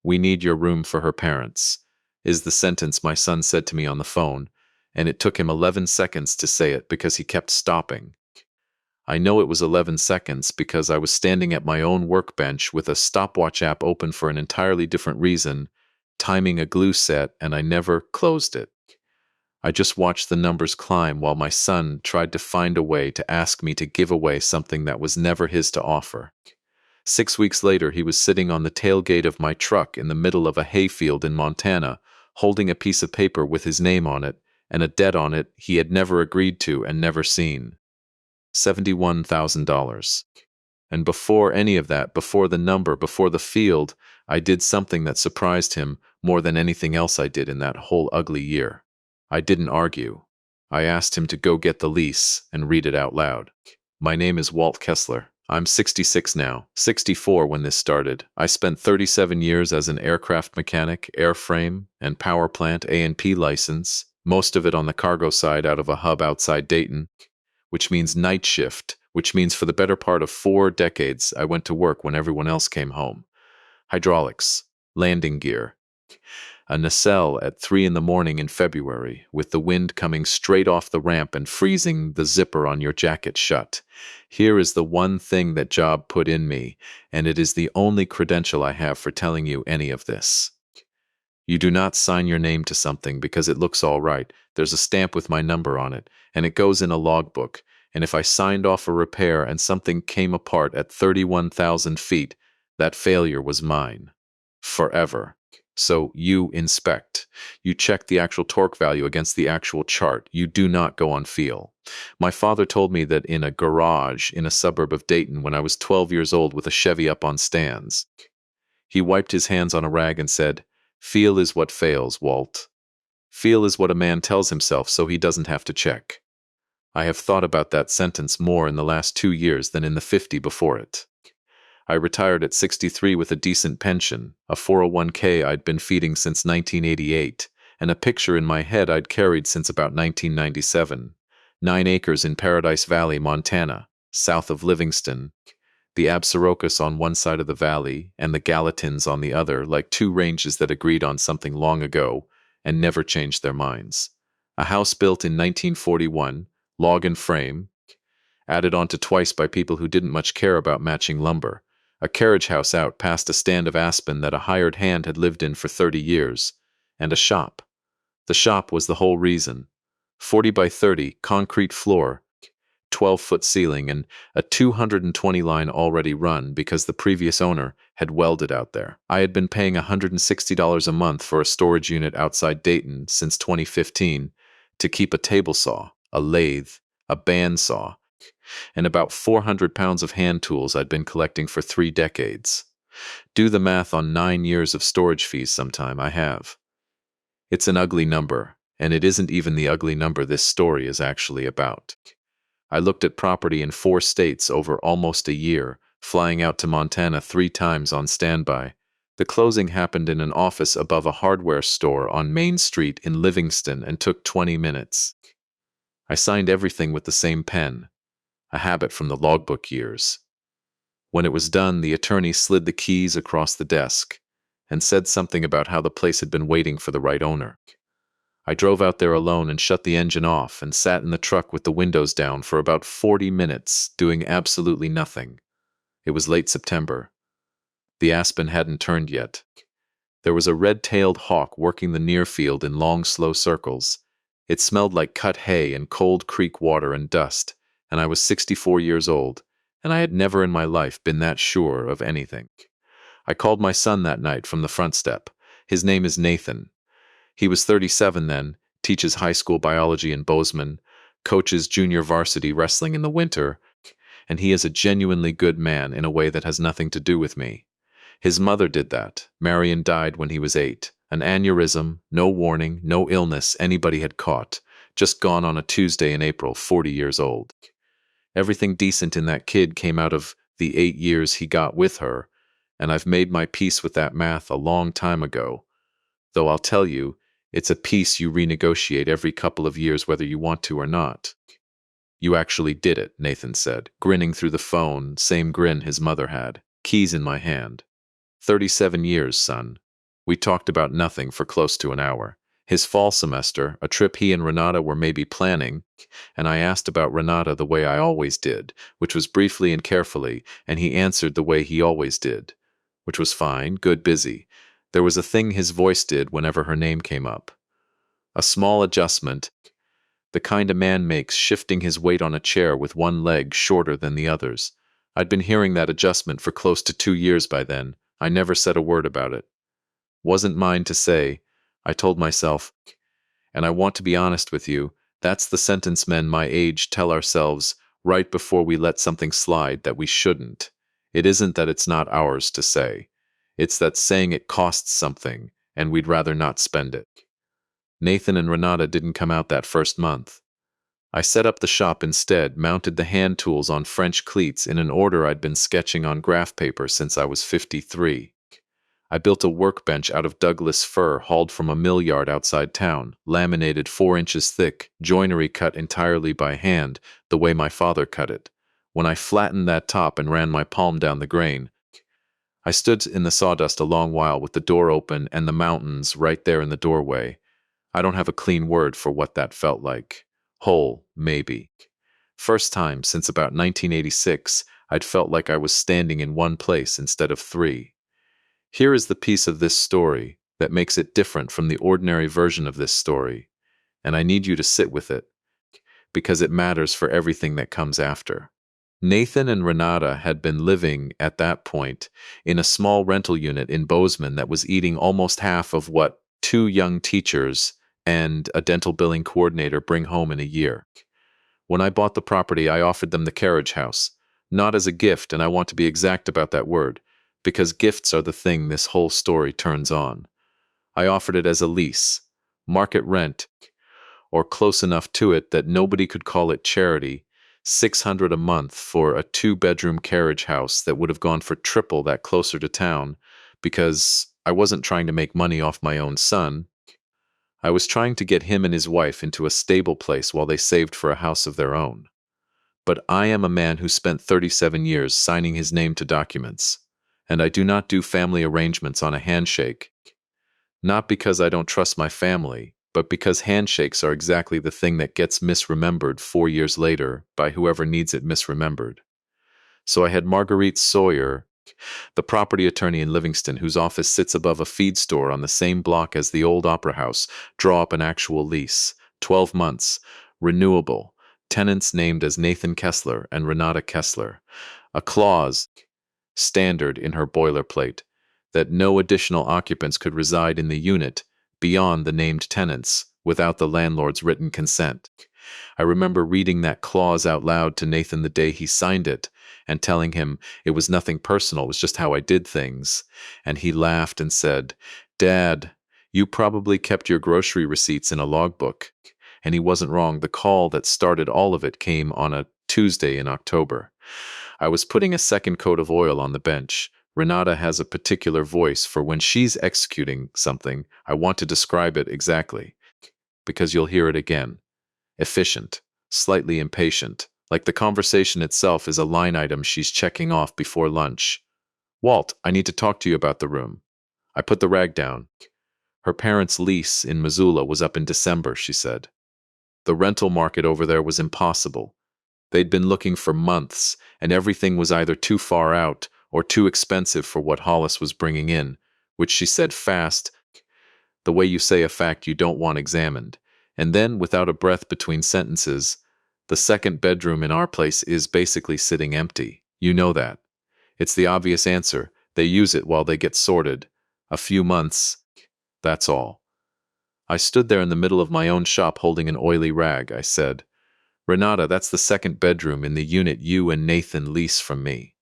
We need your room for her parents, is the sentence my son said to me on the phone, and it took him 11 seconds to say it because he kept stopping. I know it was 11 seconds because I was standing at my own workbench with a stopwatch app open for an entirely different reason, timing a glue set, and I never closed it. I just watched the numbers climb while my son tried to find a way to ask me to give away something that was never his to offer. 6 weeks later, he was sitting on the tailgate of my truck in the middle of a hayfield in Montana, holding a piece of paper with his name on it and a debt on it he had never agreed to and never seen. $71,000. And before any of that, before the number, before the field, I did something that surprised him more than anything else I did in that whole ugly year. I didn't argue. I asked him to go get the lease and read it out loud. My name is Walt Kessler. I'm 66 now, 64 when this started. I spent 37 years as an aircraft mechanic, airframe, and power plant A&P license, most of it on the cargo side out of a hub outside Dayton, which means night shift, which means for the better part of 4 decades I went to work when everyone else came home. Hydraulics, landing gear. A nacelle at 3 a.m. in February, with the wind coming straight off the ramp and freezing the zipper on your jacket shut. Here is the one thing that job put in me, and it is the only credential I have for telling you any of this. You do not sign your name to something because it looks all right. There's a stamp with my number on it, and it goes in a logbook, and if I signed off a repair and something came apart at 31,000 feet, that failure was mine. Forever. So you inspect. You check the actual torque value against the actual chart. You do not go on feel. My father told me that in a garage in a suburb of Dayton when I was 12 years old with a Chevy up on stands. He wiped his hands on a rag and said, "Feel is what fails, Walt. Feel is what a man tells himself so he doesn't have to check." I have thought about that sentence more in the last 2 years than in the 50 before it. I retired at 63 with a decent pension, a 401k I'd been feeding since 1988, and a picture in my head I'd carried since about 1997. 9 acres in Paradise Valley, Montana, south of Livingston. The Absarokas on one side of the valley and the Gallatins on the other, like 2 ranges that agreed on something long ago and never changed their minds. A house built in 1941, log and frame, added onto twice by people who didn't much care about matching lumber. A carriage house out past a stand of aspen that a hired hand had lived in for 30 years, and a shop. The shop was the whole reason. 40 by 30, concrete floor, 12-foot ceiling, and a 220 line already run because the previous owner had welded out there. I had been paying $160 a month for a storage unit outside Dayton since 2015 to keep a table saw, a lathe, a bandsaw, and about 400 pounds of hand tools I'd been collecting for 3 decades. Do the math on 9 years of storage fees sometime, I have. It's an ugly number, and it isn't even the ugly number this story is actually about. I looked at property in 4 states over almost a year, flying out to Montana 3 times on standby. The closing happened in an office above a hardware store on Main Street in Livingston and took 20 minutes. I signed everything with the same pen. A habit from the logbook years. When it was done, the attorney slid the keys across the desk and said something about how the place had been waiting for the right owner. I drove out there alone and shut the engine off and sat in the truck with the windows down for about 40 minutes, doing absolutely nothing. It was late September. The aspen hadn't turned yet. There was a red-tailed hawk working the near field in long, slow circles. It smelled like cut hay and cold creek water and dust, and I was 64 years old, and I had never in my life been that sure of anything. I called my son that night from the front step. His name is Nathan. He was 37 then, teaches high school biology in Bozeman, coaches junior varsity wrestling in the winter, and he is a genuinely good man in a way that has nothing to do with me. His mother did that. Marion died when he was 8. An aneurysm, no warning, no illness anybody had caught, just gone on a Tuesday in April, 40 years old. Everything decent in that kid came out of the 8 years he got with her, and I've made my peace with that math a long time ago. Though I'll tell you, it's a peace you renegotiate every couple of years whether you want to or not. You actually did it, Nathan said, grinning through the phone, same grin his mother had. Keys in my hand. 37 years, son. We talked about nothing for close to an hour. His fall semester, a trip he and Renata were maybe planning, and I asked about Renata the way I always did, which was briefly and carefully, and he answered the way he always did, which was fine, good, busy. There was a thing his voice did whenever her name came up. A small adjustment, the kind a man makes shifting his weight on a chair with one leg shorter than the others. I'd been hearing that adjustment for close to 2 years by then. I never said a word about it. Wasn't mine to say. I told myself, and I want to be honest with you, that's the sentence men my age tell ourselves right before we let something slide that we shouldn't. It isn't that it's not ours to say. It's that saying it costs something, and we'd rather not spend it. Nathan and Renata didn't come out that first month. I set up the shop instead, mounted the hand tools on French cleats in an order I'd been sketching on graph paper since I was 53. I built a workbench out of Douglas fir hauled from a mill yard outside town, laminated 4 inches thick, joinery cut entirely by hand, the way my father cut it. When I flattened that top and ran my palm down the grain, I stood in the sawdust a long while with the door open and the mountains right there in the doorway. I don't have a clean word for what that felt like. Whole, maybe. First time since about 1986, I'd felt like I was standing in one place instead of 3. Here is the piece of this story that makes it different from the ordinary version of this story, and I need you to sit with it, because it matters for everything that comes after. Nathan and Renata had been living, at that point, in a small rental unit in Bozeman that was eating almost half of what 2 young teachers and a dental billing coordinator bring home in a year. When I bought the property, I offered them the carriage house, not as a gift, and I want to be exact about that word, because gifts are the thing this whole story turns on. I offered it as a lease, market rent, or close enough to it that nobody could call it charity, $600 a month for a 2-bedroom carriage house that would have gone for triple that closer to town, because I wasn't trying to make money off my own son. I was trying to get him and his wife into a stable place while they saved for a house of their own. But I am a man who spent 37 years signing his name to documents, and I do not do family arrangements on a handshake. Not because I don't trust my family, but because handshakes are exactly the thing that gets misremembered 4 years later by whoever needs it misremembered. So I had Marguerite Sawyer, the property attorney in Livingston whose office sits above a feed store on the same block as the old Opera House, draw up an actual lease, 12 months, renewable, tenants named as Nathan Kessler and Renata Kessler, a clause, standard in her boilerplate, that no additional occupants could reside in the unit beyond the named tenants without the landlord's written consent. I remember reading that clause out loud to Nathan the day he signed it and telling him it was nothing personal, it was just how I did things. And he laughed and said, "Dad, you probably kept your grocery receipts in a logbook." And he wasn't wrong. The call that started all of it came on a Tuesday in October. I was putting a second coat of oil on the bench. Renata has a particular voice for when she's executing something. I want to describe it exactly, because you'll hear it again. Efficient, slightly impatient, like the conversation itself is a line item she's checking off before lunch. "Walt, I need to talk to you about the room." I put the rag down. Her parents' lease in Missoula was up in December, she said. The rental market over there was impossible. They'd been looking for months, and everything was either too far out or too expensive for what Hollis was bringing in, which she said fast, the way you say a fact you don't want examined. And then, without a breath between sentences, "The second bedroom in our place is basically sitting empty. You know that. It's the obvious answer. They use it while they get sorted. A few months. That's all." I stood there in the middle of my own shop holding an oily rag. I said, "Renata, that's the second bedroom in the unit you and Nathan lease from me.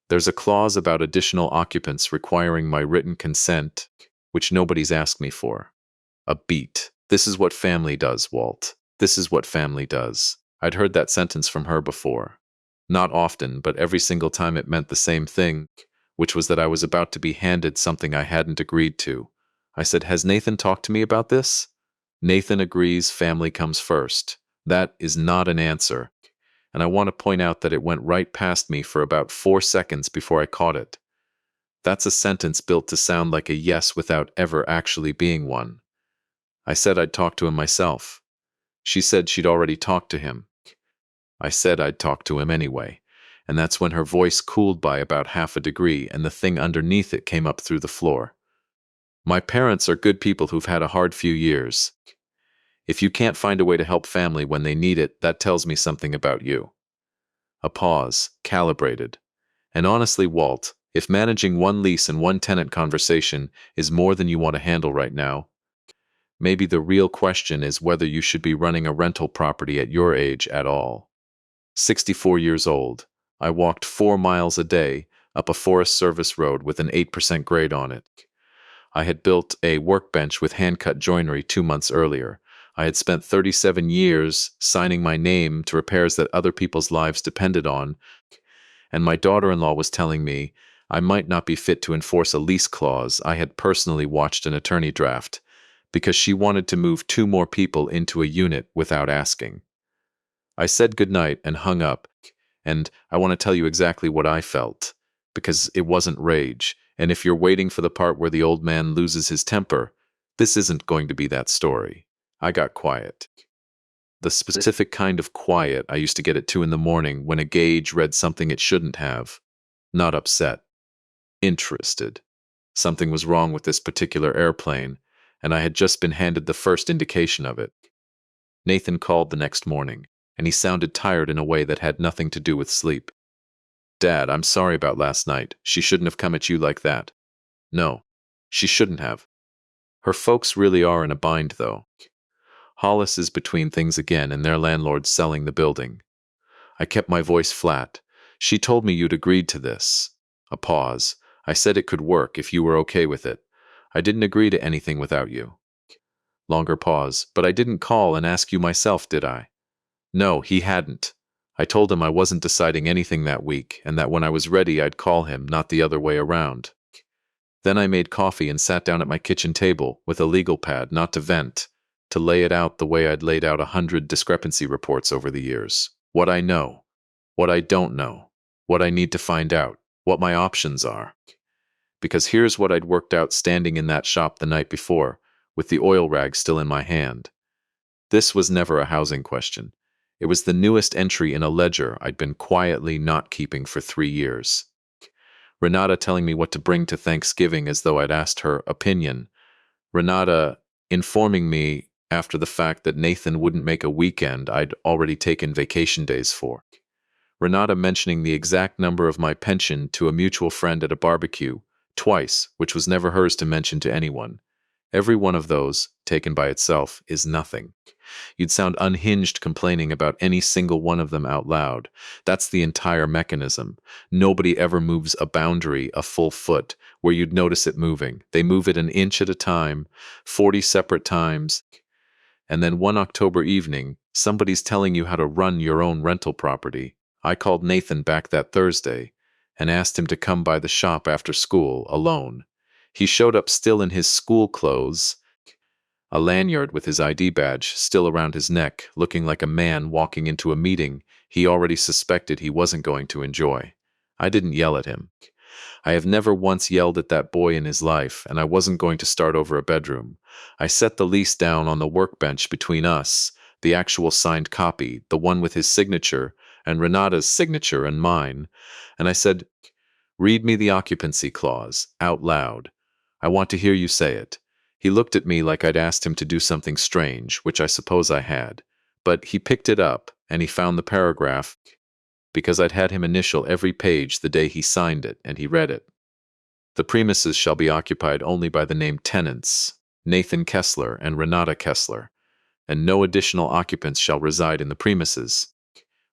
There's a clause about additional occupants requiring my written consent, which nobody's asked me for. A beat. This is what family does, Walt. This is what family does." I'd heard that sentence from her before. Not often, but every single time it meant the same thing, which was that I was about to be handed something I hadn't agreed to. I said, "Has Nathan talked to me about this?" Nathan agrees family comes first. That is not an answer. And I want to point out that it went right past me for about 4 seconds before I caught it. That's a sentence built to sound like a yes without ever actually being one. I said I'd talk to him myself. She said she'd already talked to him. I said I'd talk to him anyway, and that's when her voice cooled by about half a degree and the thing underneath it came up through the floor. My parents are good people who've had a hard few years. If you can't find a way to help family when they need it, that tells me something about you. A pause, calibrated. And honestly, Walt, if managing one lease and one tenant conversation is more than you want to handle right now, maybe the real question is whether you should be running a rental property at your age at all. 64 years old, I walked 4 miles a day up a Forest Service road with an 8% grade on it. I had built a workbench with hand-cut joinery 2 months earlier. I had spent 37 years signing my name to repairs that other people's lives depended on, and my daughter-in-law was telling me I might not be fit to enforce a lease clause I had personally watched an attorney draft, because she wanted to move 2 more people into a unit without asking. I said goodnight and hung up, and I want to tell you exactly what I felt, because it wasn't rage, and if you're waiting for the part where the old man loses his temper, this isn't going to be that story. I got quiet. The specific kind of quiet I used to get at 2 in the morning when a gauge read something it shouldn't have. Not upset. Interested. Something was wrong with this particular airplane, and I had just been handed the first indication of it. Nathan called the next morning, and he sounded tired in a way that had nothing to do with sleep. Dad, I'm sorry about last night. She shouldn't have come at you like that. No, she shouldn't have. Her folks really are in a bind, though. Hollis is between things again, and their landlord's selling the building. I kept my voice flat. She told me you'd agreed to this. A pause. I said it could work if you were okay with it. I didn't agree to anything without you. Longer pause. But I didn't call and ask you myself, did I? No, he hadn't. I told him I wasn't deciding anything that week, and that when I was ready I'd call him, not the other way around. Then I made coffee and sat down at my kitchen table with a legal pad, not to vent, to lay it out the way I'd laid out 100 discrepancy reports over the years. What I know, what I don't know, what I need to find out, what my options are. Because here's what I'd worked out standing in that shop the night before, with the oil rag still in my hand. This was never a housing question. It was the newest entry in a ledger I'd been quietly not keeping for 3 years. Renata telling me what to bring to Thanksgiving as though I'd asked her opinion. Renata informing me after the fact that Nathan wouldn't make a weekend I'd already taken vacation days for. Renata mentioning the exact number of my pension to a mutual friend at a barbecue, twice, which was never hers to mention to anyone. Every one of those, taken by itself, is nothing. You'd sound unhinged complaining about any single one of them out loud. That's the entire mechanism. Nobody ever moves a boundary a full foot where you'd notice it moving. They move it an inch at a time, 40 separate times, and then one October evening, somebody's telling you how to run your own rental property. I called Nathan back that Thursday and asked him to come by the shop after school, alone. He showed up still in his school clothes, a lanyard with his ID badge still around his neck, looking like a man walking into a meeting he already suspected he wasn't going to enjoy. I didn't yell at him. I have never once yelled at that boy in his life, and I wasn't going to start over a bedroom. I set the lease down on the workbench between us, the actual signed copy, the one with his signature, and Renata's signature and mine, and I said, "Read me the occupancy clause, out loud. I want to hear you say it." He looked at me like I'd asked him to do something strange, which I suppose I had. But he picked it up, and he found the paragraph, because I'd had him initial every page the day he signed it, and he read it. The premises shall be occupied only by the named tenants, Nathan Kessler and Renata Kessler, and no additional occupants shall reside in the premises,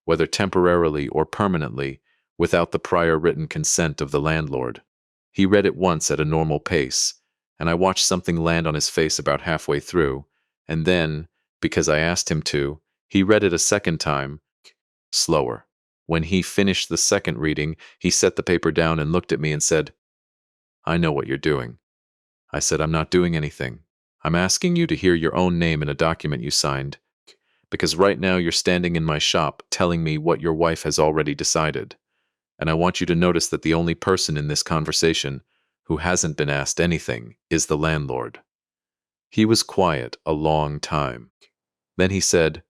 whether temporarily or permanently, without the prior written consent of the landlord. He read it once at a normal pace, and I watched something land on his face about halfway through, and then, because I asked him to, he read it a second time, slower. When he finished the second reading, he set the paper down and looked at me and said, "I know what you're doing." I said, "I'm not doing anything. I'm asking you to hear your own name in a document you signed, because right now you're standing in my shop telling me what your wife has already decided. And I want you to notice that the only person in this conversation who hasn't been asked anything, is the landlord. He was quiet a long time. Then he said,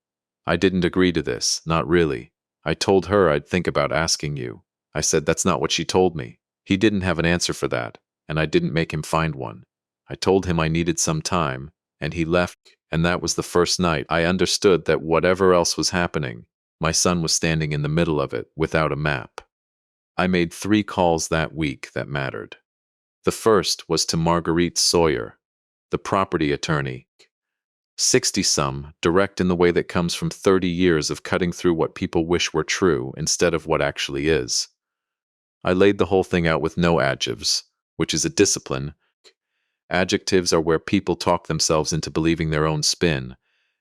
I didn't agree to this, not really. I told her I'd think about asking you. I said that's not what she told me. He didn't have an answer for that, and I didn't make him find one. I told him I needed some time, and he left, and that was the first night I understood that whatever else was happening, my son was standing in the middle of it without a map. I made 3 calls that week that mattered. The first was to Marguerite Sawyer, the property attorney. 60-some, direct in the way that comes from 30 years of cutting through what people wish were true instead of what actually is. I laid the whole thing out with no adjectives, which is a discipline. Adjectives are where people talk themselves into believing their own spin,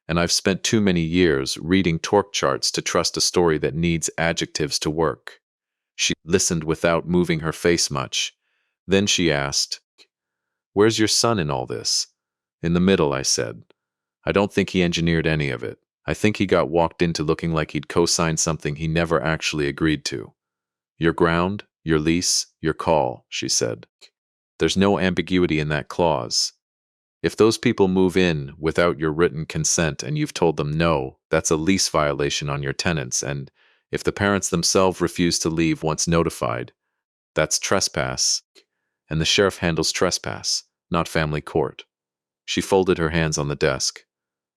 and I've spent too many years reading torque charts to trust a story that needs adjectives to work. She listened without moving her face much. Then she asked, Where's your son in all this? In the middle, I said. I don't think he engineered any of it. I think he got walked into looking like he'd co-signed something he never actually agreed to. Your ground, your lease, your call, she said. There's no ambiguity in that clause. If those people move in without your written consent and you've told them no, that's a lease violation on your tenants, and if the parents themselves refuse to leave once notified, that's trespass, and the sheriff handles trespass, not family court. She folded her hands on the desk.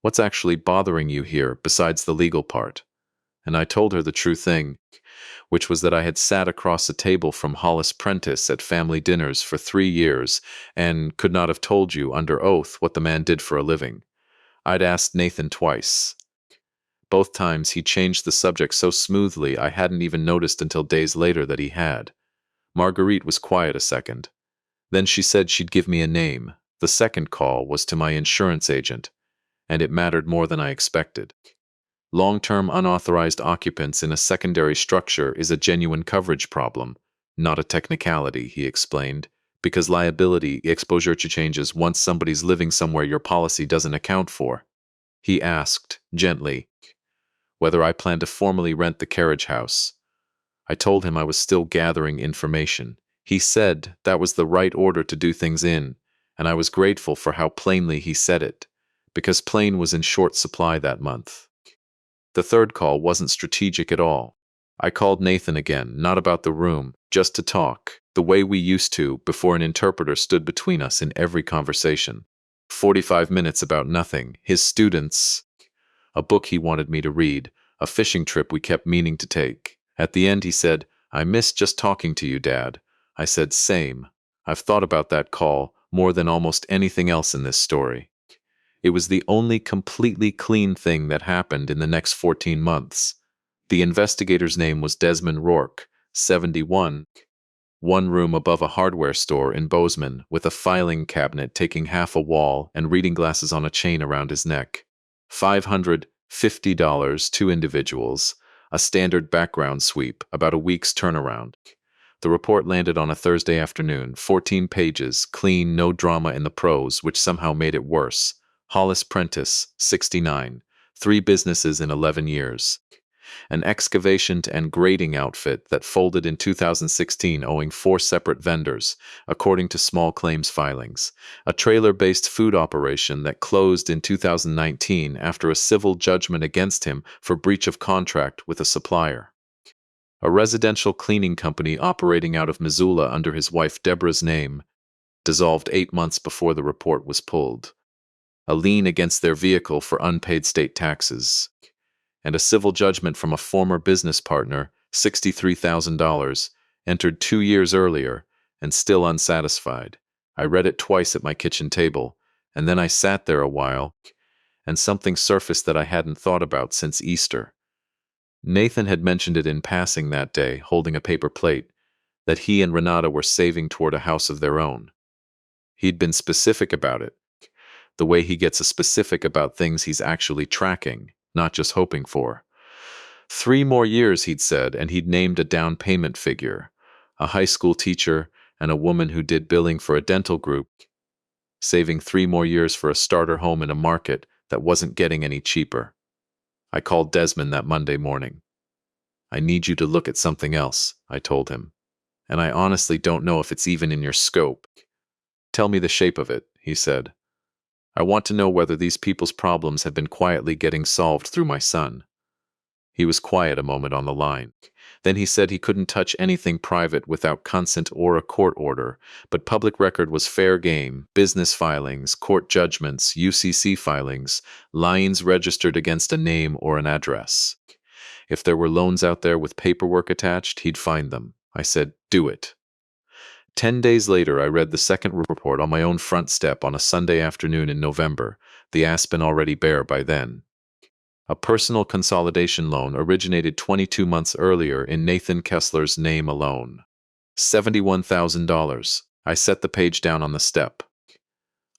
What's actually bothering you here besides the legal part? And I told her the true thing, which was that I had sat across a table from Hollis Prentice at family dinners for 3 years and could not have told you under oath what the man did for a living. I'd asked Nathan twice. Both times he changed the subject so smoothly I hadn't even noticed until days later that he had. Marguerite was quiet a second. Then she said she'd give me a name. The second call was to my insurance agent, and it mattered more than I expected. Long-term unauthorized occupants in a secondary structure is a genuine coverage problem, not a technicality, he explained, because liability exposure changes once somebody's living somewhere your policy doesn't account for. He asked, gently, whether I planned to formally rent the carriage house. I told him I was still gathering information. He said that was the right order to do things in, and I was grateful for how plainly he said it, because plain was in short supply that month. The third call wasn't strategic at all. I called Nathan again, not about the room, just to talk, the way we used to before an interpreter stood between us in every conversation. 45 minutes about nothing, his students, a book he wanted me to read, a fishing trip we kept meaning to take. At the end he said, I miss just talking to you, Dad. I said, same. I've thought about that call more than almost anything else in this story. It was the only completely clean thing that happened in the next 14 months. The investigator's name was Desmond Rourke, 71, one room above a hardware store in Bozeman, with a filing cabinet taking half a wall and reading glasses on a chain around his neck. $550, 2 individuals, a standard background sweep, about a week's turnaround. The report landed on a Thursday afternoon, 14 pages, clean, no drama in the prose, which somehow made it worse. Hollis Prentice, 69, 3 businesses in 11 years. An excavation and grading outfit that folded in 2016 owing 4 separate vendors, according to small claims filings. A trailer-based food operation that closed in 2019 after a civil judgment against him for breach of contract with a supplier. A residential cleaning company operating out of Missoula under his wife Deborah's name, dissolved 8 months before the report was pulled. A lien against their vehicle for unpaid state taxes, and a civil judgment from a former business partner, $63,000, entered 2 years earlier, and still unsatisfied. I read it twice at my kitchen table, and then I sat there a while, and something surfaced that I hadn't thought about since Easter. Nathan had mentioned it in passing that day, holding a paper plate, that he and Renata were saving toward a house of their own. He'd been specific about it, the way he gets specific about things he's actually tracking, not just hoping for. 3 more years, he'd said, and he'd named a down payment figure, a high school teacher and a woman who did billing for a dental group, saving 3 more years for a starter home in a market that wasn't getting any cheaper. I called Desmond that Monday morning. I need you to look at something else, I told him. and I honestly don't know if it's even in your scope. Tell me the shape of it, he said. I want to know whether these people's problems have been quietly getting solved through my son. He was quiet a moment on the line. Then he said he couldn't touch anything private without consent or a court order, but public record was fair game: business filings, court judgments, UCC filings, lines registered against a name or an address. If there were loans out there with paperwork attached, he'd find them. I said, do it. 10 days later, I read the second report on my own front step on a Sunday afternoon in November, the aspen already bare by then. A personal consolidation loan originated 22 months earlier in Nathan Kessler's name alone. $71,000. I set the page down on the step.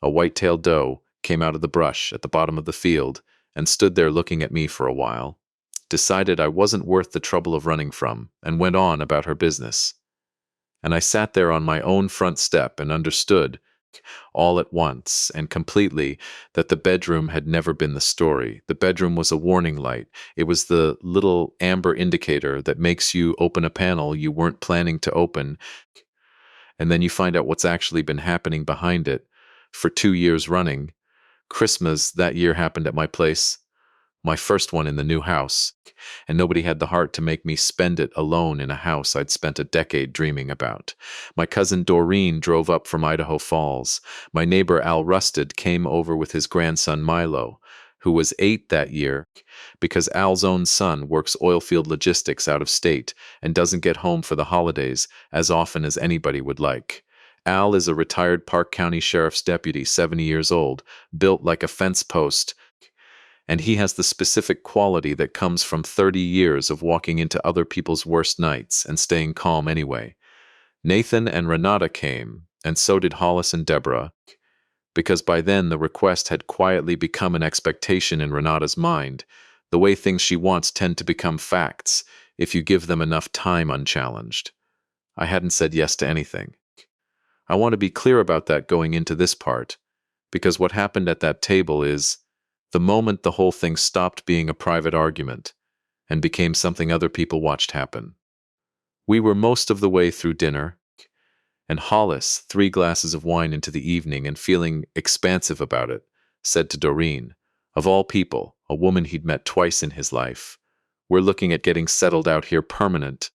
A white-tailed doe came out of the brush at the bottom of the field and stood there looking at me for a while, decided I wasn't worth the trouble of running from, and went on about her business. And I sat there on my own front step and understood, all at once and completely, that the bedroom had never been the story. The bedroom was a warning light. It was the little amber indicator that makes you open a panel you weren't planning to open, and then you find out what's actually been happening behind it for 2 years running. Christmas that year happened at my place, my first one in the new house, and nobody had the heart to make me spend it alone in a house I'd spent a decade dreaming about. My cousin Doreen drove up from Idaho Falls. My neighbor Al Rusted came over with his grandson Milo, who was 8 that year, because Al's own son works oilfield logistics out of state and doesn't get home for the holidays as often as anybody would like. Al is a retired Park County Sheriff's deputy, 70 years old, built like a fence post, and he has the specific quality that comes from 30 years of walking into other people's worst nights and staying calm anyway. Nathan and Renata came, and so did Hollis and Deborah, because by then the request had quietly become an expectation in Renata's mind. The way things she wants tend to become facts if you give them enough time unchallenged. I hadn't said yes to anything. I want to be clear about that going into this part, because what happened at that table is the moment the whole thing stopped being a private argument and became something other people watched happen. We were most of the way through dinner, and Hollis, 3 glasses of wine into the evening and feeling expansive about it, said to Doreen, of all people, a woman he'd met twice in his life, "We're looking at getting settled out here permanent,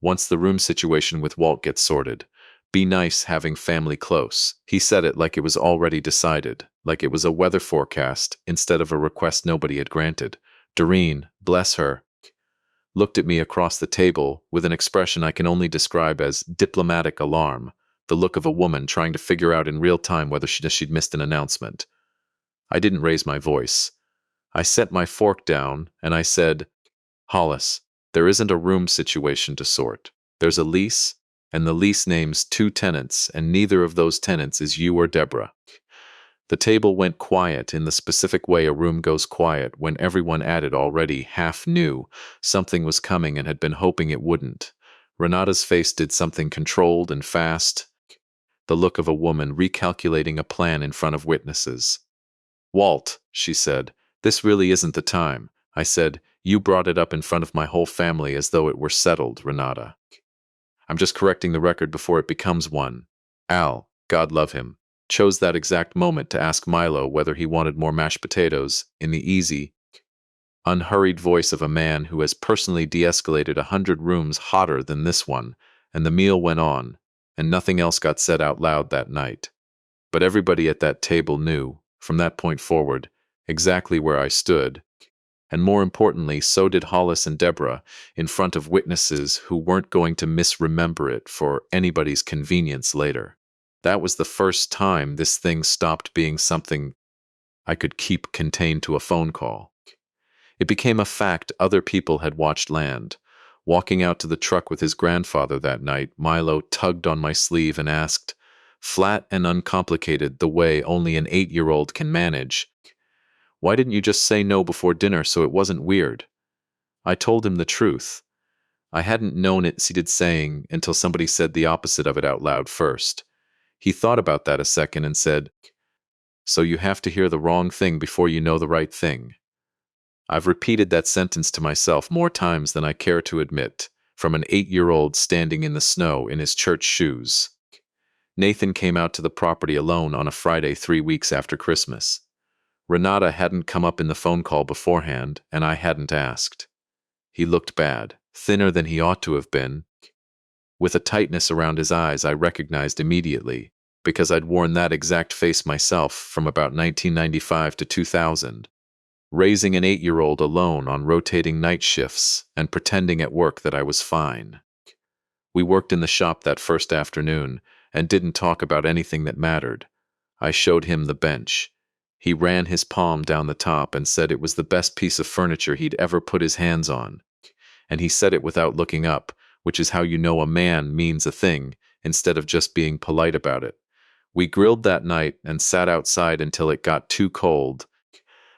once the room situation with Walt gets sorted. Be nice having family close." He said it like it was already decided, like it was a weather forecast instead of a request nobody had granted. Doreen, bless her, looked at me across the table with an expression I can only describe as diplomatic alarm, the look of a woman trying to figure out in real time whether she'd missed an announcement. I didn't raise my voice. I set my fork down and I said, "Hollis, there isn't a room situation to sort. There's a lease, and the lease names 2 tenants, and neither of those tenants is you or Deborah." The table went quiet in the specific way a room goes quiet when everyone at it already half knew something was coming and had been hoping it wouldn't. Renata's face did something controlled and fast, the look of a woman recalculating a plan in front of witnesses. "Walt," she said, "this really isn't the time." I said, "You brought it up in front of my whole family as though it were settled, Renata. I'm just correcting the record before it becomes one." Al, God love him, chose that exact moment to ask Milo whether he wanted more mashed potatoes in the easy, unhurried voice of a man who has personally de-escalated 100 rooms hotter than this one, and the meal went on, and nothing else got said out loud that night. But everybody at that table knew, from that point forward, exactly where I stood, and more importantly, so did Hollis and Deborah, in front of witnesses who weren't going to misremember it for anybody's convenience later. That was the first time this thing stopped being something I could keep contained to a phone call. It became a fact other people had watched land. Walking out to the truck with his grandfather that night, Milo tugged on my sleeve and asked, flat and uncomplicated the way only an 8-year-old can manage, "Why didn't you just say no before dinner so it wasn't weird?" I told him the truth. I hadn't known it needed saying until somebody said the opposite of it out loud first. He thought about that a second and said, "So you have to hear the wrong thing before you know the right thing." I've repeated that sentence to myself more times than I care to admit, from an 8-year-old standing in the snow in his church shoes. Nathan came out to the property alone on a Friday 3 weeks after Christmas. Renata hadn't come up in the phone call beforehand, and I hadn't asked. He looked bad, thinner than he ought to have been, with a tightness around his eyes I recognized immediately, because I'd worn that exact face myself from about 1995 to 2000, raising an 8-year-old alone on rotating night shifts and pretending at work that I was fine. We worked in the shop that first afternoon and didn't talk about anything that mattered. I showed him the bench. He ran his palm down the top and said it was the best piece of furniture he'd ever put his hands on. And he said it without looking up, which is how you know a man means a thing, instead of just being polite about it. We grilled that night and sat outside until it got too cold,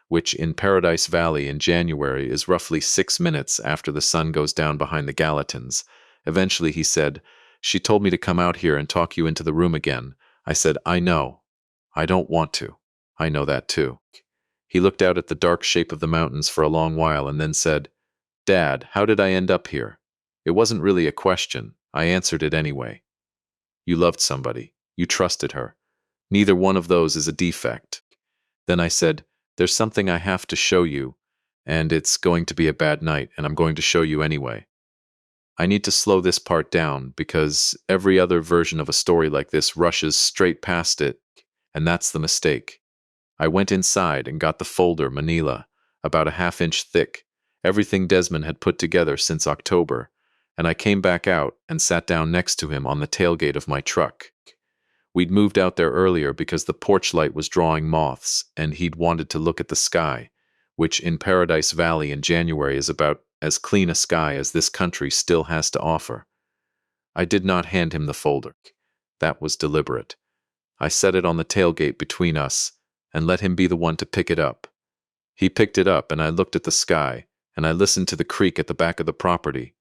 which in Paradise Valley in January is roughly 6 minutes after the sun goes down behind the Gallatins. Eventually he said, "She told me to come out here and talk you into the room again." I said, "I know. I don't want to. I know that too." He looked out at the dark shape of the mountains for a long while and then said, "Dad, how did I end up here?" It wasn't really a question. I answered it anyway. "You loved somebody. You trusted her. Neither one of those is a defect." Then I said, "There's something I have to show you, and it's going to be a bad night, and I'm going to show you anyway. I need to slow this part down because every other version of a story like this rushes straight past it, and that's the mistake." I went inside and got the folder manila, about a half-inch thick, everything Desmond had put together since October, and I came back out and sat down next to him on the tailgate of my truck. We'd moved out there earlier because the porch light was drawing moths, and he'd wanted to look at the sky, which in Paradise Valley in January is about as clean a sky as this country still has to offer. I did not hand him the folder. That was deliberate. I set it on the tailgate between us and let him be the one to pick it up. He picked it up, and I looked at the sky, and I listened to the creak at the back of the property,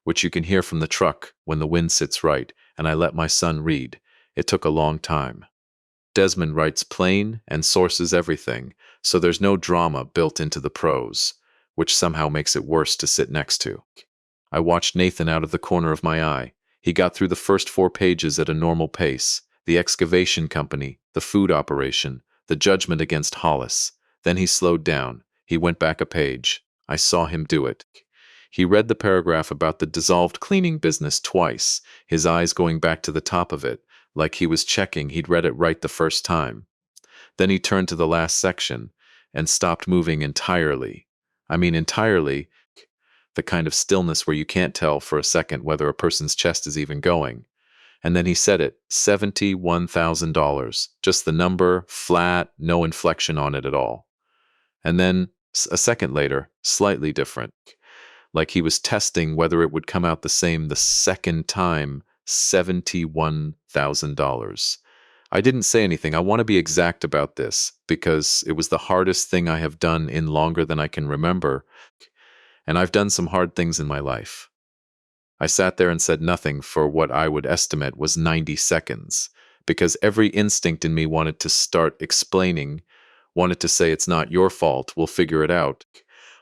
which you can hear from the truck when the wind sits right, and I let my son read. It took a long time. Desmond writes plain and sources everything, so there's no drama built into the prose, which somehow makes it worse to sit next to. I watched Nathan out of the corner of my eye. He got through the first 4 pages at a normal pace: the excavation company, the food operation, the judgment against Hollis. Then he slowed down. He went back a page. I saw him do it. He read the paragraph about the dissolved cleaning business twice, his eyes going back to the top of it, like he was checking he'd read it right the first time. Then he turned to the last section and stopped moving entirely. I mean entirely, the kind of stillness where you can't tell for a second whether a person's chest is even going. And then he said it, $71,000, just the number, flat, no inflection on it at all. And then, a second later, slightly different, like he was testing whether it would come out the same the second time, $71,000. I didn't say anything. I want to be exact about this, because it was the hardest thing I have done in longer than I can remember, and I've done some hard things in my life. I sat there and said nothing for what I would estimate was 90 seconds, because every instinct in me wanted to start explaining, wanted to say it's not your fault, we'll figure it out.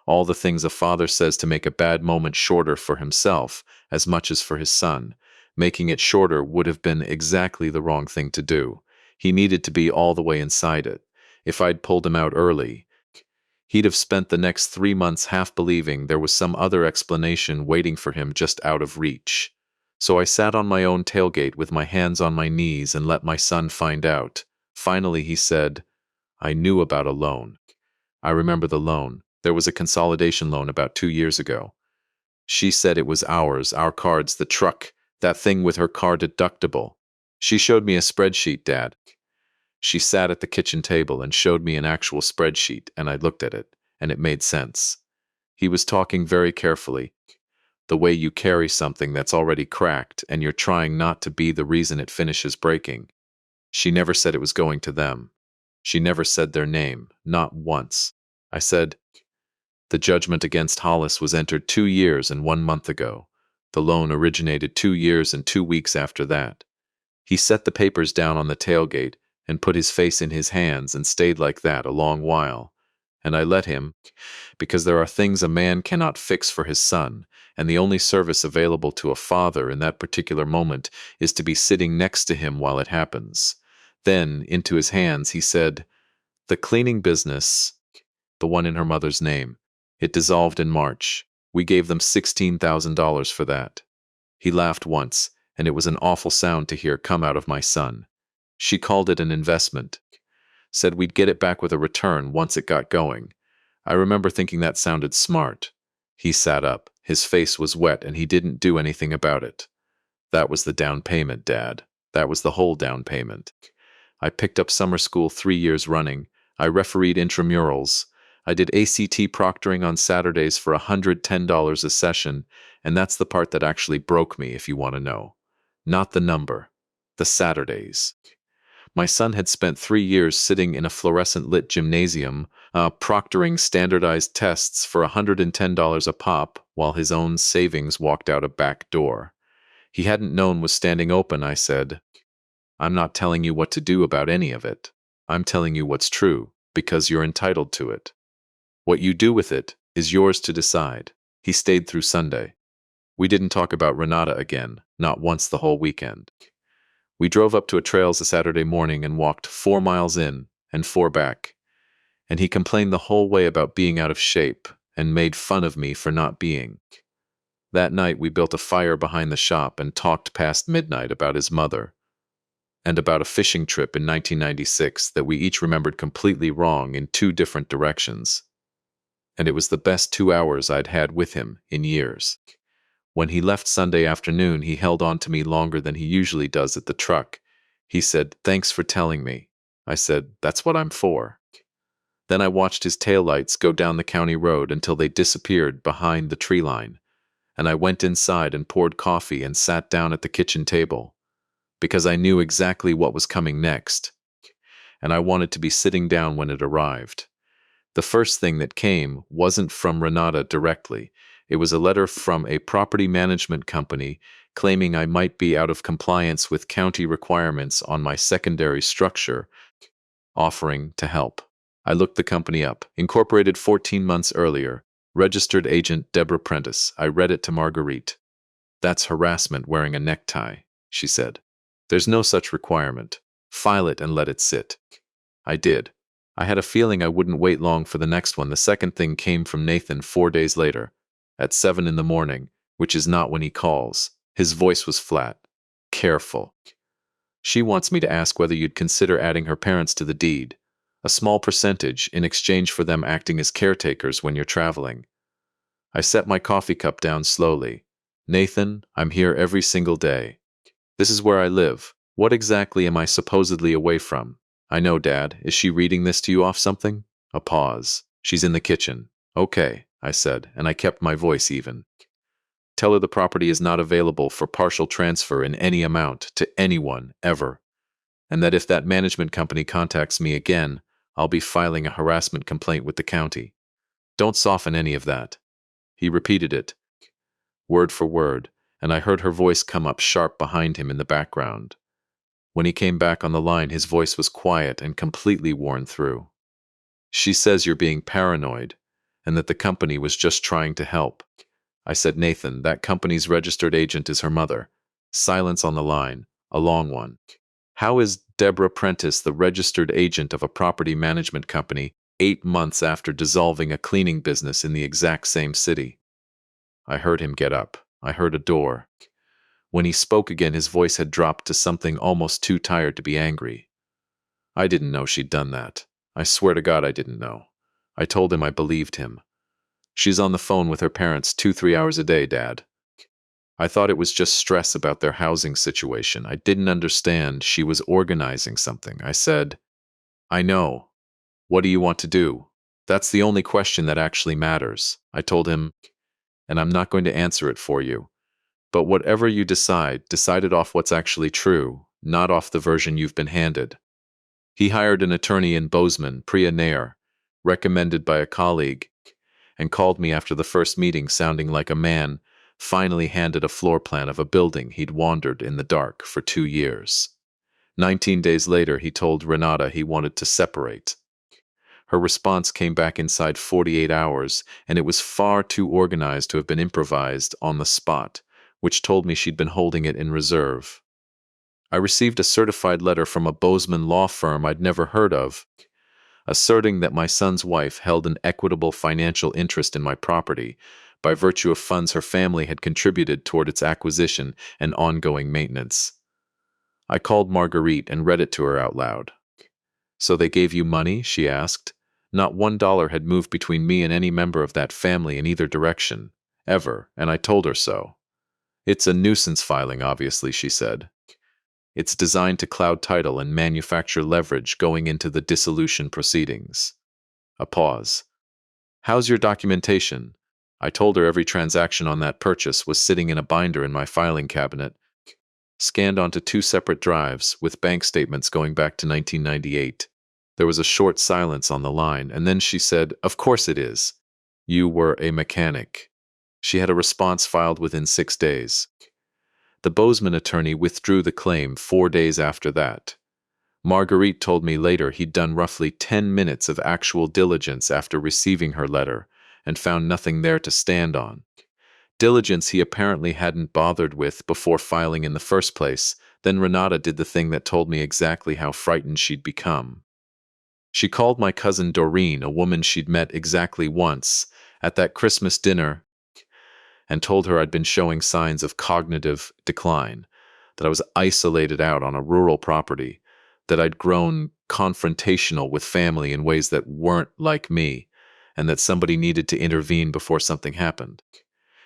All the things a father says to make a bad moment shorter for himself as much as for his son. Making it shorter would have been exactly the wrong thing to do. He needed to be all the way inside it. If I'd pulled him out early, he'd have spent the next 3 months half believing there was some other explanation waiting for him just out of reach. So I sat on my own tailgate with my hands on my knees and let my son find out. Finally he said, "I knew about a loan." I remember the loan. There was a consolidation loan about 2 years ago. She said it was ours, our cards, the truck, that thing with her car deductible. She showed me a spreadsheet, Dad. She sat at the kitchen table and showed me an actual spreadsheet, and I looked at it, and it made sense. He was talking very carefully. The way you carry something that's already cracked, and you're trying not to be the reason it finishes breaking. She never said it was going to them. She never said their name, not once. I said, "The judgment against Hollis was entered 2 years and 1 month ago. The loan originated 2 years and 2 weeks after that." He set the papers down on the tailgate and put his face in his hands and stayed like that a long while. And I let him, because there are things a man cannot fix for his son, and the only service available to a father in that particular moment is to be sitting next to him while it happens. Then, into his hands, he said, "The cleaning business, the one in her mother's name, it dissolved in March. We gave them $16,000 for that." He laughed once, and it was an awful sound to hear come out of my son. She called it an investment, said we'd get it back with a return once it got going. I remember thinking that sounded smart. He sat up. His face was wet, and he didn't do anything about it. "That was the down payment, Dad. That was the whole down payment. I picked up summer school 3 years running. I refereed intramurals. I did ACT proctoring on Saturdays for $110 a session, and that's the part that actually broke me, if you want to know. Not the number. The Saturdays. My son had spent 3 years sitting in a fluorescent lit gymnasium, proctoring standardized tests for $110 a pop, while his own savings walked out a back door. He hadn't known was standing open. I said, "I'm not telling you what to do about any of it. I'm telling you what's true, because you're entitled to it. What you do with it is yours to decide." He stayed through Sunday. We didn't talk about Renata again, not once the whole weekend. We drove up to a trails a Saturday morning and walked 4 miles in and 4 back. And he complained the whole way about being out of shape and made fun of me for not being. That night we built a fire behind the shop and talked past midnight about his mother and about a fishing trip in 1996 that we each remembered completely wrong in 2 different directions. And it was the best 2 hours I'd had with him in years. When he left Sunday afternoon, he held on to me longer than he usually does at the truck. He said, "Thanks for telling me." I said, "That's what I'm for." Then I watched his taillights go down the county road until they disappeared behind the tree line, and I went inside and poured coffee and sat down at the kitchen table, because I knew exactly what was coming next, and I wanted to be sitting down when it arrived. The first thing that came wasn't from Renata directly. It was a letter from a property management company claiming I might be out of compliance with county requirements on my secondary structure, offering to help. I looked the company up. Incorporated 14 months earlier. Registered agent Deborah Prentice. I read it to Marguerite. "That's harassment wearing a necktie," she said. "There's no such requirement. File it and let it sit." I did. I had a feeling I wouldn't wait long for the next one. The second thing came from Nathan 4 days later, at 7 in the morning, which is not when he calls. His voice was flat. "Careful. She wants me to ask whether you'd consider adding her parents to the deed. A small percentage in exchange for them acting as caretakers when you're traveling." I set my coffee cup down slowly. "Nathan, I'm here every single day. This is where I live. What exactly am I supposedly away from?" "I know, Dad. Is she reading this to you off something?" A pause. "She's in the kitchen." "Okay," I said, and I kept my voice even. "Tell her the property is not available for partial transfer in any amount to anyone, ever. And that if that management company contacts me again, I'll be filing a harassment complaint with the county. Don't soften any of that." He repeated it, word for word, and I heard her voice come up sharp behind him in the background. When he came back on the line, his voice was quiet and completely worn through. "She says you're being paranoid, and that the company was just trying to help." I said, "Nathan, that company's registered agent is her mother." Silence on the line, a long one. "How is Deborah Prentice the registered agent of a property management company 8 months after dissolving a cleaning business in the exact same city?" I heard him get up. I heard a door. When he spoke again, his voice had dropped to something almost too tired to be angry. "I didn't know she'd done that. I swear to God I didn't know." I told him I believed him. "She's on the phone with her parents 2-3 hours a day, Dad. I thought it was just stress about their housing situation. I didn't understand she was organizing something." I said, "I know. What do you want to do? That's the only question that actually matters." I told him, "And I'm not going to answer it for you. But whatever you decide it off what's actually true, not off the version you've been handed." He hired an attorney in Bozeman, Priya Nair, recommended by a colleague, and called me after the first meeting sounding like a man finally handed a floor plan of a building he'd wandered in the dark for 2 years. 19 days later, he told Renata he wanted to separate. Her response came back inside 48 hours, and it was far too organized to have been improvised on the spot, which told me she'd been holding it in reserve. I received a certified letter from a Bozeman law firm I'd never heard of, asserting that my son's wife held an equitable financial interest in my property by virtue of funds her family had contributed toward its acquisition and ongoing maintenance. I called Marguerite and read it to her out loud. "So they gave you money?" she asked. Not $1 had moved between me and any member of that family in either direction, ever, and I told her so. "It's a nuisance filing, obviously," she said. "It's designed to cloud title and manufacture leverage going into the dissolution proceedings." A pause. "How's your documentation?" I told her every transaction on that purchase was sitting in a binder in my filing cabinet, scanned onto 2 separate drives with bank statements going back to 1998. There was a short silence on the line, and then she said, "Of course it is. You were a mechanic." She had a response filed within 6 days. The Bozeman attorney withdrew the claim 4 days after that. Marguerite told me later he'd done roughly 10 minutes of actual diligence after receiving her letter and found nothing there to stand on. Diligence he apparently hadn't bothered with before filing in the first place. Then Renata did the thing that told me exactly how frightened she'd become. She called my cousin Doreen, a woman she'd met exactly once, at that Christmas dinner, and told her I'd been showing signs of cognitive decline, that I was isolated out on a rural property, that I'd grown confrontational with family in ways that weren't like me, and that somebody needed to intervene before something happened.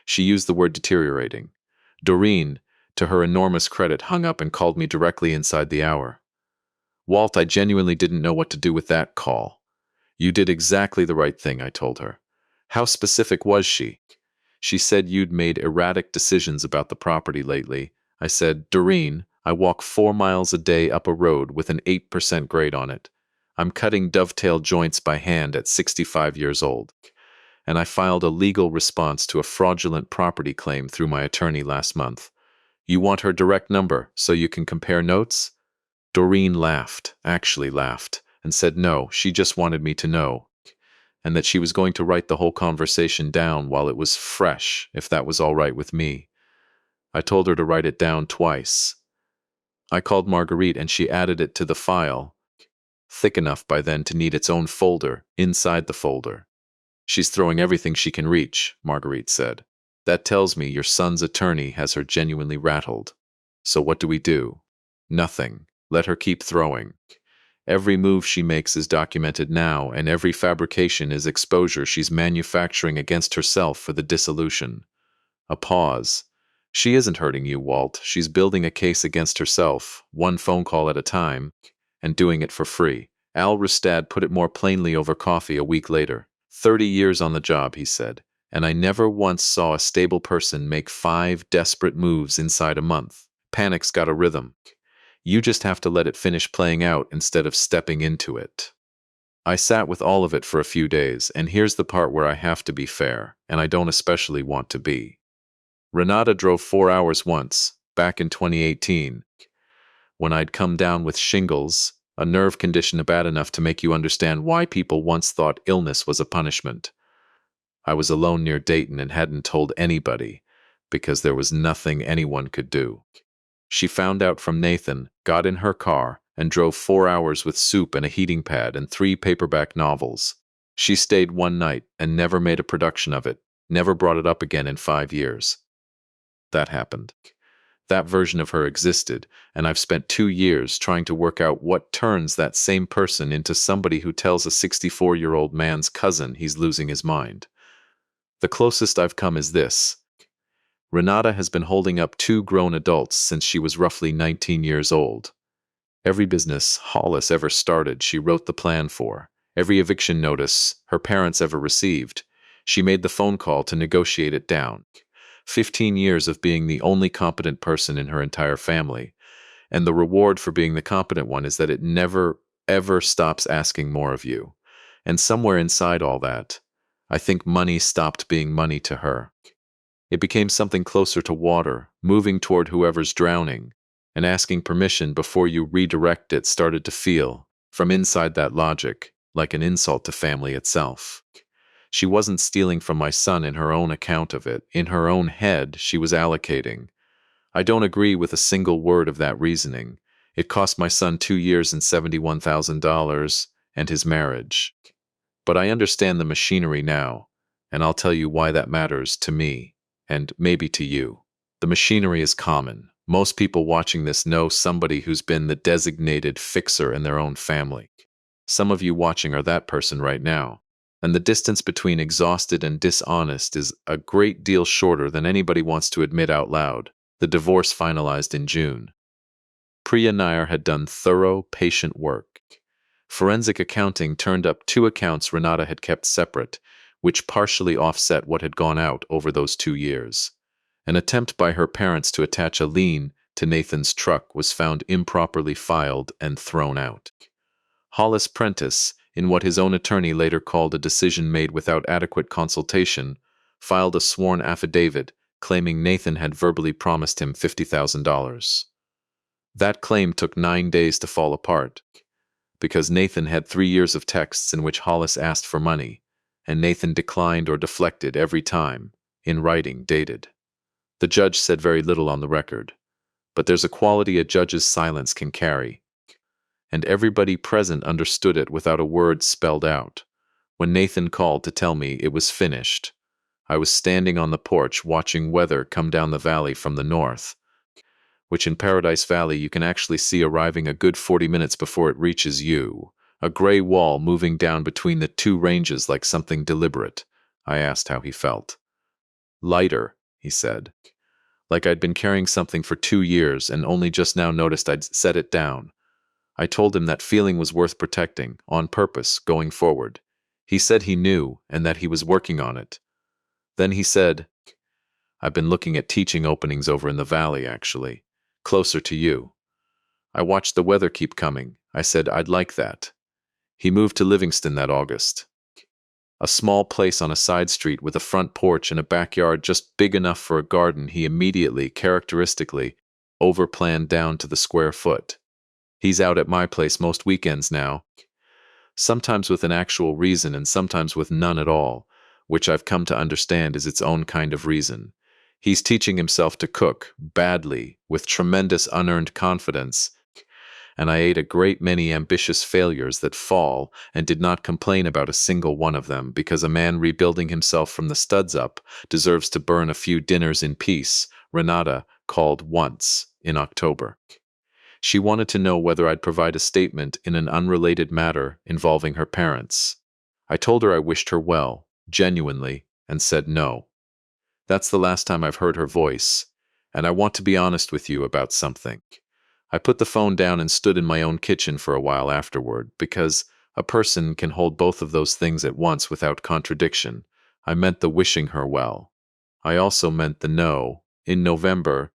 She used the word deteriorating. Doreen, to her enormous credit, hung up and called me directly inside the hour. "Walt, I genuinely didn't know what to do with that call." "You did exactly the right thing," I told her. "How specific was she?" "She said you'd made erratic decisions about the property lately." I said, "Doreen, I walk 4 miles a day up a road with an 8% grade on it. I'm cutting dovetail joints by hand at 65 years old. And I filed a legal response to a fraudulent property claim through my attorney last month. You want her direct number so you can compare notes?" Doreen laughed, actually laughed, and said no, she just wanted me to know, and that she was going to write the whole conversation down while it was fresh, if that was all right with me. I told her to write it down twice. I called Marguerite and she added it to the file, thick enough by then to need its own folder inside the folder. "She's throwing everything she can reach," Marguerite said. "That tells me your son's attorney has her genuinely rattled. So what do we do?" "Nothing. Let her keep throwing. Every move she makes is documented now, and every fabrication is exposure she's manufacturing against herself for the dissolution." A pause. "She isn't hurting you, Walt. She's building a case against herself, one phone call at a time, and doing it for free." Al Rustad put it more plainly over coffee a week later. 30 years on the job, he said, and I never once saw a stable person make 5 desperate moves inside a month. Panic's got a rhythm. You just have to let it finish playing out instead of stepping into it. I sat with all of it for a few days, and here's the part where I have to be fair, and I don't especially want to be. Renata drove 4 hours once, back in 2018, when I'd come down with shingles, a nerve condition bad enough to make you understand why people once thought illness was a punishment. I was alone near Dayton and hadn't told anybody, because there was nothing anyone could do. She found out from Nathan, got in her car, and drove 4 hours with soup and a heating pad and 3 paperback novels. She stayed one night and never made a production of it, never brought it up again in 5 years. That happened. That version of her existed, and I've spent 2 years trying to work out what turns that same person into somebody who tells a 64-year-old man's cousin he's losing his mind. The closest I've come is this. Renata has been holding up 2 grown adults since she was roughly 19 years old. Every business Hollis ever started, she wrote the plan for. Every eviction notice her parents ever received, she made the phone call to negotiate it down. 15 years of being the only competent person in her entire family. And the reward for being the competent one is that it never, ever stops asking more of you. And somewhere inside all that, I think money stopped being money to her. It became something closer to water, moving toward whoever's drowning, and asking permission before you redirect it started to feel, from inside that logic, like an insult to family itself. She wasn't stealing from my son in her own account of it. In her own head, she was allocating. I don't agree with a single word of that reasoning. It cost my son 2 years and $71,000 and his marriage. But I understand the machinery now, and I'll tell you why that matters to me, and maybe to you. The machinery is common. Most people watching this know somebody who's been the designated fixer in their own family. Some of you watching are that person right now. And the distance between exhausted and dishonest is a great deal shorter than anybody wants to admit out loud. The divorce finalized in June. Priya Nair had done thorough, patient work. Forensic accounting turned up 2 accounts Renata had kept separate, which partially offset what had gone out over those 2 years. An attempt by her parents to attach a lien to Nathan's truck was found improperly filed and thrown out. Hollis Prentice, in what his own attorney later called a decision made without adequate consultation, filed a sworn affidavit claiming Nathan had verbally promised him $50,000. That claim took 9 days to fall apart, because Nathan had 3 years of texts in which Hollis asked for money, and Nathan declined or deflected every time, in writing, dated. The judge said very little on the record, but there's a quality a judge's silence can carry, and everybody present understood it without a word spelled out. When Nathan called to tell me it was finished, I was standing on the porch watching weather come down the valley from the north, which in Paradise Valley you can actually see arriving a good 40 minutes before it reaches you, a gray wall moving down between the 2 ranges like something deliberate. I asked how he felt. Lighter, he said, like I'd been carrying something for 2 years and only just now noticed I'd set it down. I told him that feeling was worth protecting, on purpose, going forward. He said he knew and that he was working on it. Then he said, I've been looking at teaching openings over in the valley, actually, closer to you. I watched the weather keep coming. I said I'd like that. He moved to Livingston that August. A small place on a side street with a front porch and a backyard just big enough for a garden he immediately, characteristically, overplanned down to the square foot. He's out at my place most weekends now, sometimes with an actual reason and sometimes with none at all, which I've come to understand is its own kind of reason. He's teaching himself to cook, badly, with tremendous unearned confidence, and I ate a great many ambitious failures that fall and did not complain about a single one of them, because a man rebuilding himself from the studs up deserves to burn a few dinners in peace. Renata called once in October. She wanted to know whether I'd provide a statement in an unrelated matter involving her parents. I told her I wished her well, genuinely, and said no. That's the last time I've heard her voice, and I want to be honest with you about something. I put the phone down and stood in my own kitchen for a while afterward, because a person can hold both of those things at once without contradiction. I meant the wishing her well. I also meant the no. In November,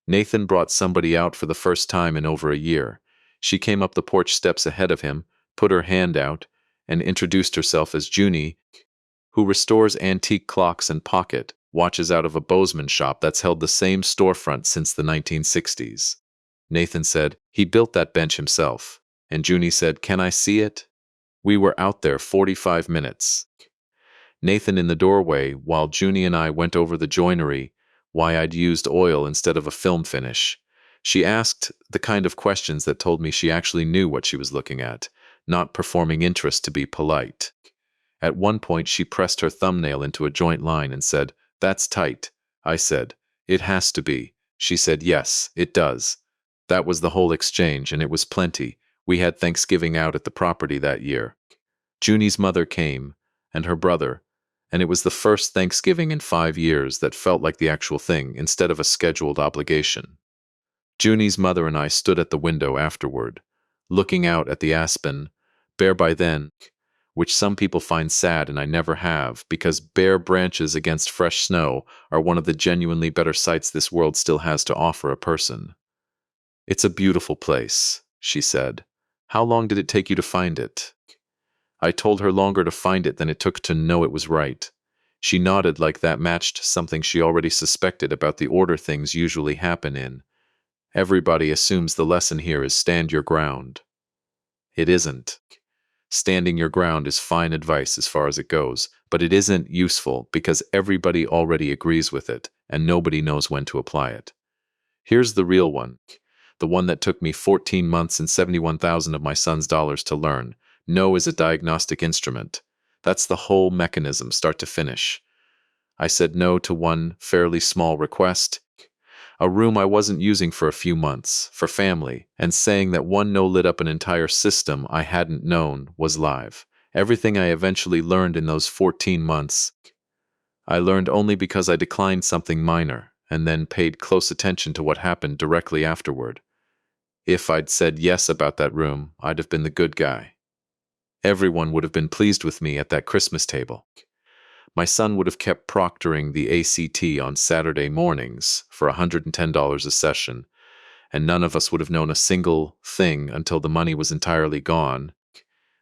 Nathan brought somebody out for the first time in over a year. She came up the porch steps ahead of him, put her hand out, and introduced herself as Junie, who restores antique clocks and pocket watches out of a Bozeman shop that's held the same storefront since the 1960s. Nathan said he built that bench himself, and Junie said, "Can I see it?" We were out there 45 minutes. Nathan in the doorway, while Junie and I went over the joinery, why I'd used oil instead of a film finish. She asked the kind of questions that told me she actually knew what she was looking at, not performing interest to be polite. At one point, she pressed her thumbnail into a joint line and said, "That's tight." I said, "It has to be." She said, "Yes, it does." That was the whole exchange, and it was plenty. We had Thanksgiving out at the property that year. Junie's mother came, and her brother, and it was the first Thanksgiving in 5 years that felt like the actual thing instead of a scheduled obligation. Junie's mother and I stood at the window afterward, looking out at the aspen, bare by then, which some people find sad and I never have, because bare branches against fresh snow are one of the genuinely better sights this world still has to offer a person. "It's a beautiful place," she said. "How long did it take you to find it?" I told her longer to find it than it took to know it was right. She nodded like that matched something she already suspected about the order things usually happen in. Everybody assumes the lesson here is stand your ground. It isn't. Standing your ground is fine advice as far as it goes, but it isn't useful because everybody already agrees with it and nobody knows when to apply it. Here's the real one, the one that took me 14 months and 71,000 of my son's dollars to learn. No is a diagnostic instrument. That's the whole mechanism, start to finish. I said no to one fairly small request, a room I wasn't using for a few months, for family, and saying that one no lit up an entire system I hadn't known was live. Everything I eventually learned in those 14 months, I learned only because I declined something minor and then paid close attention to what happened directly afterward. If I'd said yes about that room, I'd have been the good guy. Everyone would have been pleased with me at that Christmas table. My son would have kept proctoring the ACT on Saturday mornings for $110 a session, and none of us would have known a single thing until the money was entirely gone,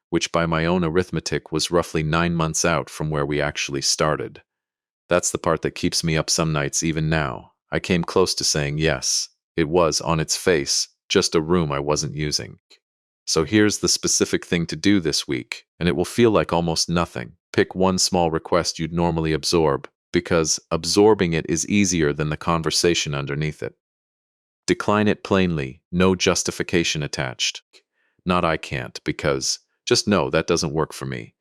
which by my own arithmetic was roughly 9 months out from where we actually started. That's the part that keeps me up some nights even now. I came close to saying yes. It was, on its face, just a room I wasn't using. So here's the specific thing to do this week, and it will feel like almost nothing. Pick one small request you'd normally absorb, because absorbing it is easier than the conversation underneath it. Decline it plainly, no justification attached. Not I can't, because just no, that doesn't work for me.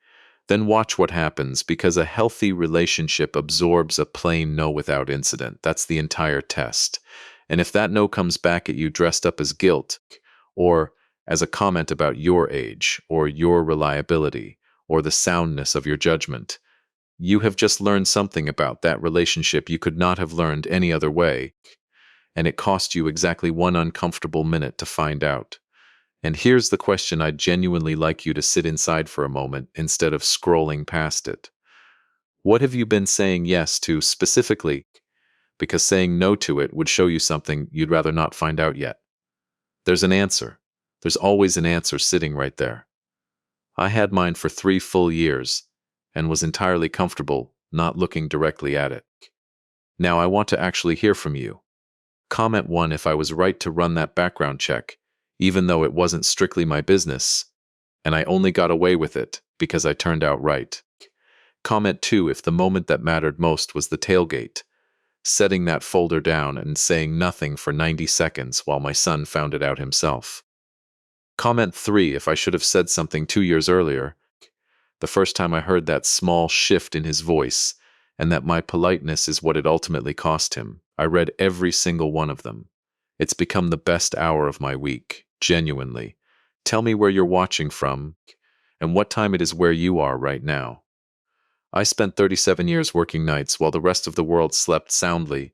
Then watch what happens, because a healthy relationship absorbs a plain no without incident. That's the entire test. And if that no comes back at you dressed up as guilt, or as a comment about your age, or your reliability, or the soundness of your judgment, you have just learned something about that relationship you could not have learned any other way, and it cost you exactly one uncomfortable minute to find out. And here's the question I'd genuinely like you to sit inside for a moment instead of scrolling past it. What have you been saying yes to specifically? Because saying no to it would show you something you'd rather not find out yet. There's an answer. There's always an answer sitting right there. I had mine for 3 full years and was entirely comfortable not looking directly at it. Now I want to actually hear from you. Comment 1 if I was right to run that background check, even though it wasn't strictly my business, and I only got away with it because I turned out right. Comment 2 if the moment that mattered most was the tailgate, setting that folder down and saying nothing for 90 seconds while my son found it out himself. Comment 3 if I should have said something 2 years earlier, the first time I heard that small shift in his voice, and that my politeness is what it ultimately cost him. I read every single one of them. It's become the best hour of my week, genuinely. Tell me where you're watching from, and what time it is where you are right now. I spent 37 years working nights while the rest of the world slept soundly.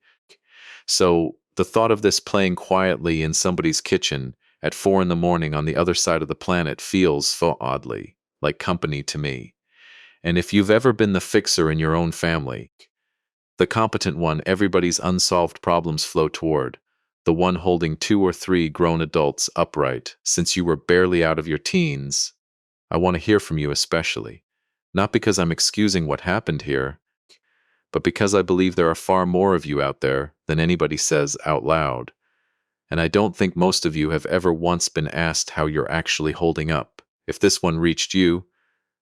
So the thought of this playing quietly in somebody's kitchen at 4 in the morning on the other side of the planet feels so oddly like company to me. And if you've ever been the fixer in your own family, the competent one everybody's unsolved problems flow toward, the one holding 2 or 3 grown adults upright since you were barely out of your teens, I want to hear from you especially. Not because I'm excusing what happened here, but because I believe there are far more of you out there than anybody says out loud. And I don't think most of you have ever once been asked how you're actually holding up. If this one reached you,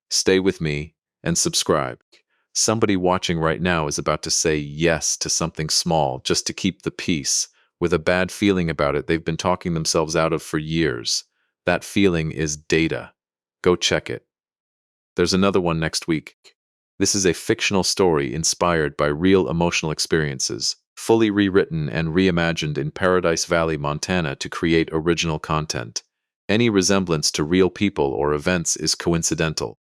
stay with me and subscribe. Somebody watching right now is about to say yes to something small just to keep the peace, with a bad feeling about it they've been talking themselves out of for years. That feeling is data. Go check it. There's another one next week. This is a fictional story inspired by real emotional experiences, fully rewritten and reimagined in Paradise Valley, Montana to create original content. Any resemblance to real people or events is coincidental.